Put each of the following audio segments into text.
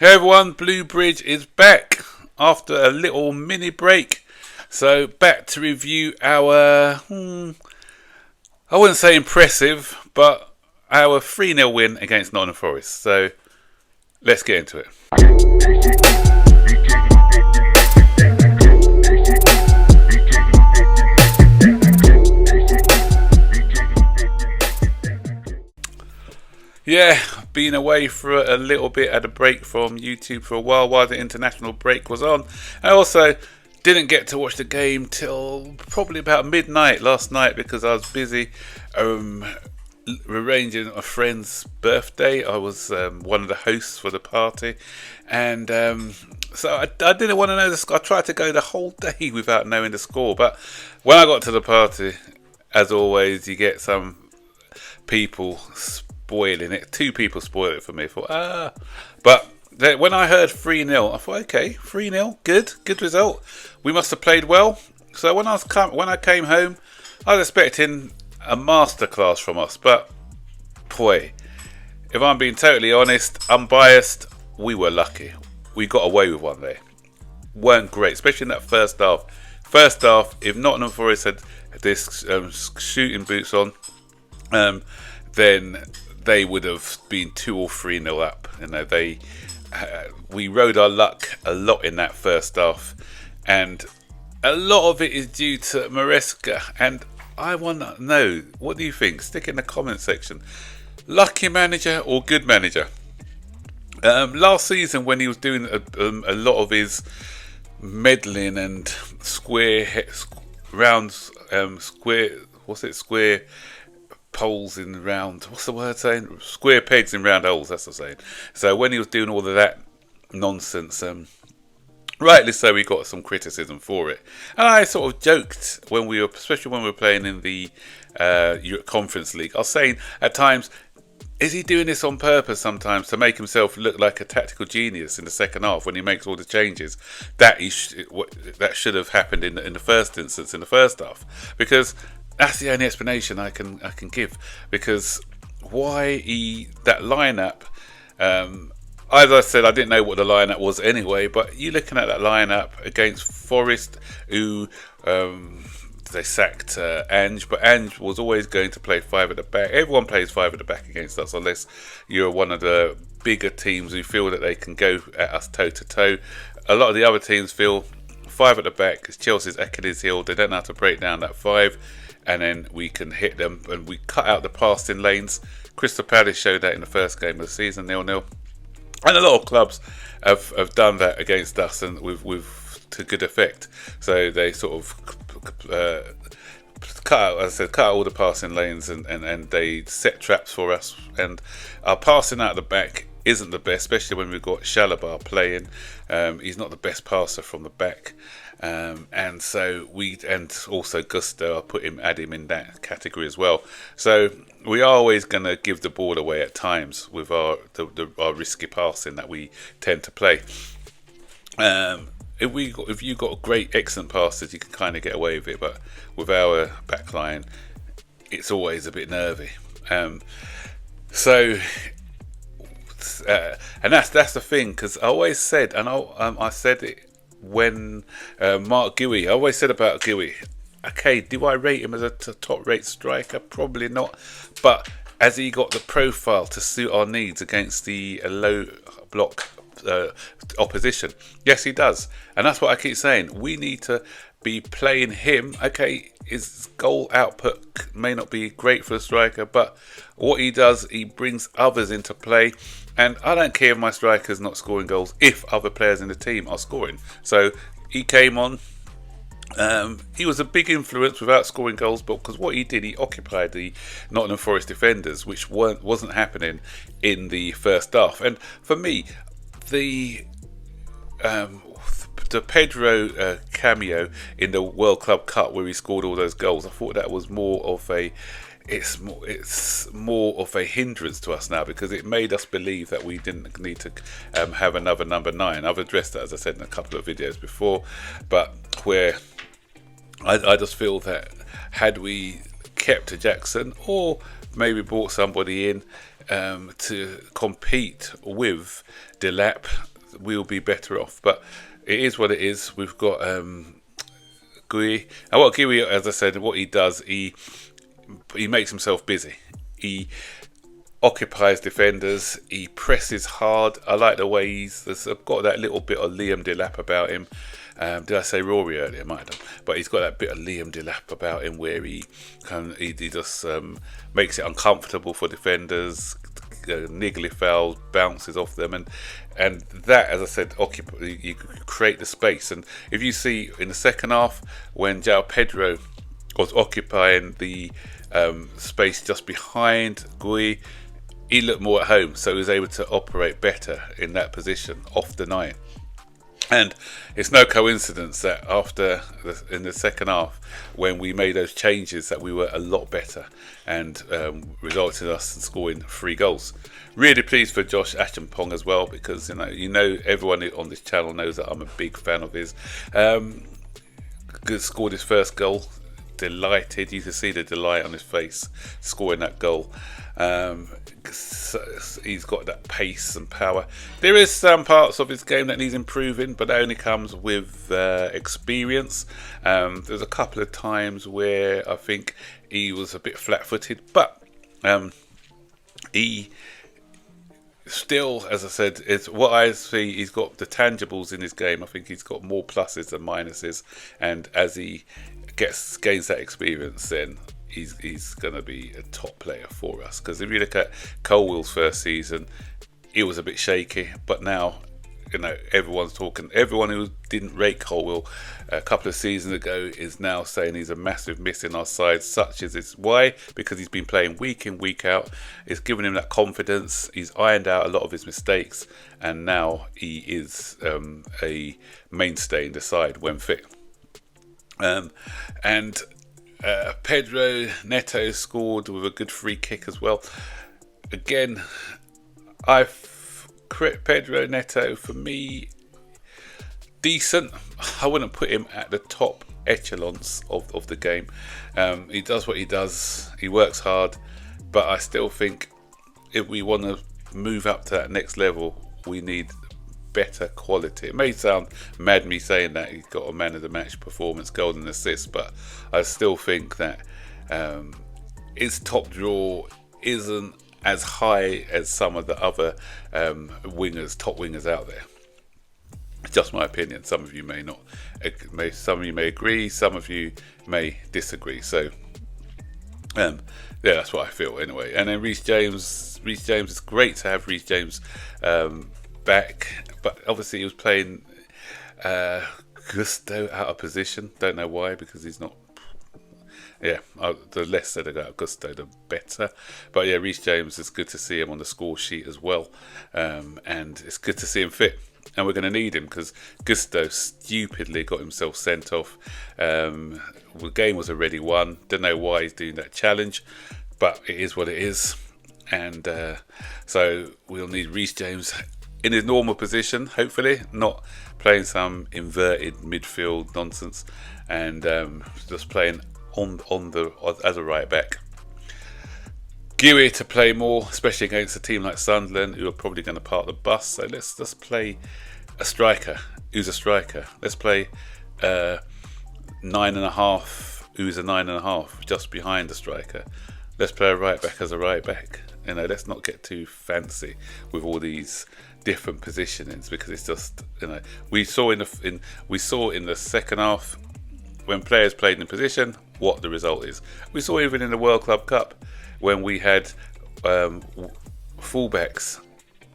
Hey everyone, Blue Bridge is back after a little mini break. So back to review our, I wouldn't say impressive, but our 3-0 win against Nottingham Forest. So let's get into it. Yeah, been away for a little bit, had a break from YouTube for a while the international break was on. I also didn't get to watch the game till probably about midnight last night because I was busy arranging a friend's birthday. I was one of the hosts for the party, and so I didn't want to know the score. I tried to go the whole day without knowing the score, but when I got to the party, as always, you get some people spoiling it. 2 people spoiled it for me. I thought, but when I heard 3-0, I thought, okay, 3-0, good result. We must have played well. So when I came home, I was expecting a masterclass from us, but boy, if I'm being totally honest, unbiased, we were lucky. We got away with one there. Weren't great, especially in that first half. First half, if Nottingham Forest had this shooting boots on, then they would have been 2 or 3-0 up. You know, we rode our luck a lot in that first half, and a lot of it is due to Maresca. And I want to know, what do you think? Stick in the comment section. Lucky manager or good manager? Last season, when he was doing a lot of his meddling and square poles in round, what's the word saying? Square pegs in round holes, that's the saying. So when he was doing all of that nonsense, rightly so, we got some criticism for it. And I sort of joked especially when we were playing in the Conference League. I was saying at times, is he doing this on purpose sometimes to make himself look like a tactical genius in the second half when he makes all the changes that that should have happened in the first instance in the first half? Because that's the only explanation I can give. Because why that lineup? As I said, I didn't know what the lineup was anyway. But you looking at that lineup against Forest, who they sacked Ange, but Ange was always going to play 5 at the back. Everyone plays 5 at the back against us, unless you're one of the bigger teams who feel that they can go at us toe to toe. A lot of the other teams feel 5 at the back because Chelsea's Achilles heel. They don't know how to break down that 5, and then we can hit them and we cut out the passing lanes. Crystal Palace showed that in the first game of the season, 0-0. And a lot of clubs have done that against us, and with to good effect. So they sort of cut out all the passing lanes, and they set traps for us. And our passing out the back isn't the best, especially when we've got Shalabar playing. He's not the best passer from the back, and also Gusto, add him in that category as well. So we are always going to give the ball away at times with our risky passing that we tend to play. If you got great, excellent passes, you can kind of get away with it. But with our back line, it's always a bit nervy. And that's the thing, because I always said, and I said it when Mark Guéhi, I always said about Guéhi, okay, do I rate him as a top-rate striker? Probably not. But has he got the profile to suit our needs against the low block opposition? Yes, he does. And that's what I keep saying. We need to be playing him. Okay, his goal output may not be great for a striker, but what he does, he brings others into play. And I don't care if my striker's not scoring goals if other players in the team are scoring. So he came on. He was a big influence without scoring goals, but because what he did, he occupied the Nottingham Forest defenders, which wasn't happening in the first half. And for me, the Pedro cameo in the World Club Cup where he scored all those goals, I thought that was more of a hindrance to us now, because it made us believe that we didn't need to have another number 9. I've addressed that, as I said, in a couple of videos before, but where I just feel that had we kept a Jackson or maybe brought somebody in to compete with Delap, we'll be better off. But it is what it is. We've got Gui, and what Gui, as I said, what he does, he makes himself busy. He occupies defenders. He presses hard. I like the way he's got that little bit of Liam Delap about him. Did I say Rory earlier? I might have done. But he's got that bit of Liam Delap about him where he just makes it uncomfortable for defenders. Niggly fouls, bounces off them, and that, as I said, you create the space. And if you see in the second half when João Pedro was occupying the space just behind Gui, he looked more at home, so he was able to operate better in that position off the 9. And it's no coincidence that in the second half, when we made those changes, that we were a lot better and resulted in us scoring 3 goals. Really pleased for Josh Achampong as well, because you know everyone on this channel knows that I'm a big fan of his. Scored his first goal. Delighted. You can see the delight on his face scoring that goal. He's got that pace and power. There is some parts of his game that needs improving, but that only comes with experience. There's a couple of times where I think he was a bit flat-footed, but he still, as I said, it's what I see. He's got the tangibles in his game. I think he's got more pluses than minuses, and as he gains that experience, then he's going to be a top player for us. Because if you look at Colwell's first season, it was a bit shaky, but now everyone's talking. Everyone who didn't rate Colwell a couple of seasons ago is now saying he's a massive miss in our side. Such as this. Why? Because he's been playing week in, week out. It's given him that confidence. He's ironed out a lot of his mistakes, and now he is a mainstay in the side when fit. Pedro Neto scored with a good free kick as well. Again, Pedro Neto, for me, decent. I wouldn't put him at the top echelons of the game. He does what he does. He works hard, but I still think if we want to move up to that next level, we need better quality. It may sound mad me saying that he's got a man of the match performance, golden assist, but I still think that his top draw isn't as high as some of the other top wingers out there. Just my opinion. Some of you may not. Some of you may agree. Some of you may disagree. So yeah, that's what I feel anyway. And then Reece James. It's great to have Reece James back, but obviously he was playing Gusto out of position. Don't know why, because he's not. Yeah, the less said about Gusto, the better. But yeah, Reece James, it's good to see him on the score sheet as well, and it's good to see him fit. And we're going to need him because Gusto stupidly got himself sent off. The game was already won. Don't know why he's doing that challenge, but it is what it is. And so we'll need Reece James in his normal position, hopefully, not playing some inverted midfield nonsense, and just playing as a right back. Gui to play more, especially against a team like Sunderland, who are probably going to park the bus. So let's just play a striker who's a striker. Let's play 9.5 who's a 9.5, just behind the striker. Let's play a right back as a right back. Let's not get too fancy with all these different positionings, because it's just we saw in the second half when players played in position what the result is. We saw even in the World Club Cup when we had fullbacks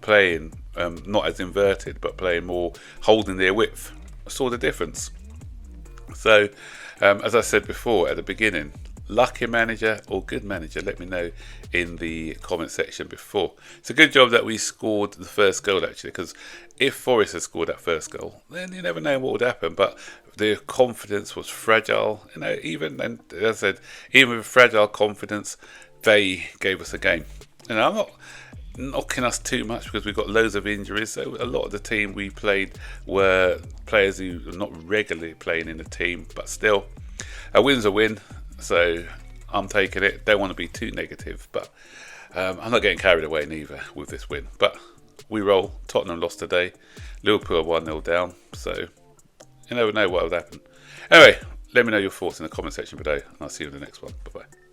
playing not as inverted, but playing more holding their width. I saw the difference. So as I said before at the beginning, lucky manager or good manager, let me know in the comment section before. It's a good job that we scored the first goal, actually, because if Forest had scored that first goal, then you never know what would happen. But their confidence was fragile, even with fragile confidence, they gave us a game. I'm not knocking us too much because we've got loads of injuries. So a lot of the team we played were players who are not regularly playing in the team, but still, a win's a win. So I'm taking it. Don't want to be too negative, but I'm not getting carried away neither with this win. But we roll. Tottenham lost today. Liverpool are 1-0 down. So you never know what will happen. Anyway, let me know your thoughts in the comment section below, and I'll see you in the next one. Bye bye.